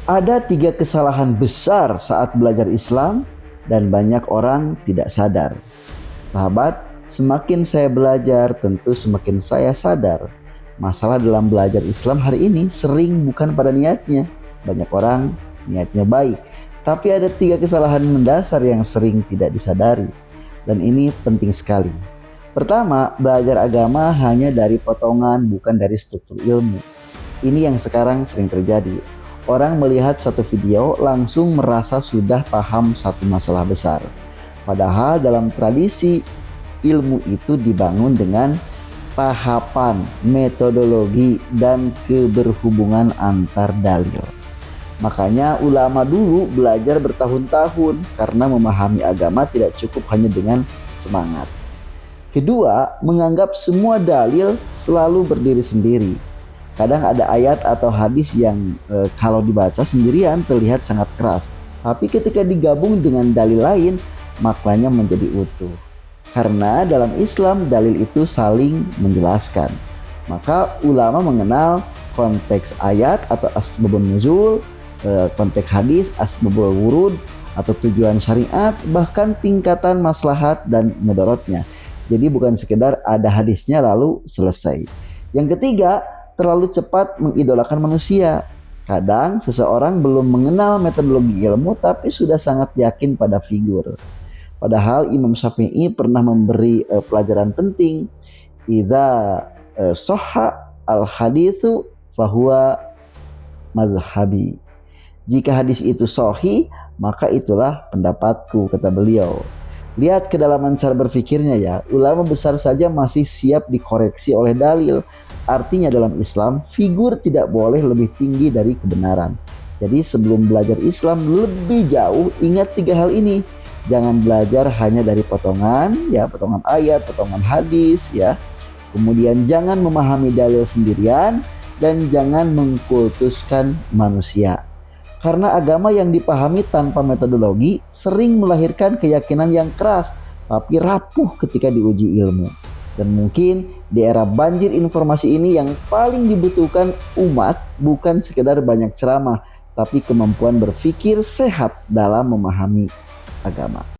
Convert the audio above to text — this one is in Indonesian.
Ada 3 kesalahan besar saat belajar Islam dan banyak orang tidak sadar. Sahabat, semakin saya belajar tentu semakin saya sadar. Masalah dalam belajar Islam hari ini sering bukan pada niatnya. Banyak orang niatnya baik, tapi ada 3 kesalahan mendasar yang sering tidak disadari. Dan ini penting sekali. Pertama, belajar agama hanya dari potongan, bukan dari struktur ilmu. Ini yang sekarang sering terjadi. Orang melihat satu video langsung merasa sudah paham satu masalah besar. Padahal dalam tradisi ilmu itu dibangun dengan tahapan, metodologi, dan keberhubungan antar dalil. Makanya ulama dulu belajar bertahun-tahun karena memahami agama tidak cukup hanya dengan semangat. Kedua, menganggap semua dalil selalu berdiri sendiri. Kadang ada ayat atau hadis yang kalau dibaca sendirian terlihat sangat keras, tapi ketika digabung dengan dalil lain maknanya menjadi utuh. Karena dalam Islam dalil itu saling menjelaskan. Maka ulama mengenal konteks ayat atau asbabun nuzul, konteks hadis asbabul wurud atau tujuan syariat, bahkan tingkatan maslahat dan mudaratnya. Jadi bukan sekedar ada hadisnya lalu selesai. Yang ketiga, terlalu cepat mengidolakan manusia. Kadang seseorang belum mengenal metodologi ilmu tapi sudah sangat yakin pada figur. Padahal Imam Syafi'i pernah memberi pelajaran penting. Idza sahha al-haditsu fahuwa mazhabi. Jika hadis itu sahih, maka itulah pendapatku, kata beliau. Lihat kedalaman cara berpikirnya ya. Ulama besar saja masih siap dikoreksi oleh dalil. Artinya dalam Islam, figur tidak boleh lebih tinggi dari kebenaran. Jadi sebelum belajar Islam lebih jauh, ingat 3 hal ini. Jangan belajar hanya dari potongan, ya, potongan ayat, potongan hadis, ya. Kemudian jangan memahami dalil sendirian dan jangan mengkultuskan manusia. Karena agama yang dipahami tanpa metodologi sering melahirkan keyakinan yang keras, tapi rapuh ketika diuji ilmu. Dan mungkin di era banjir informasi ini yang paling dibutuhkan umat bukan sekedar banyak ceramah, tapi kemampuan berpikir sehat dalam memahami agama.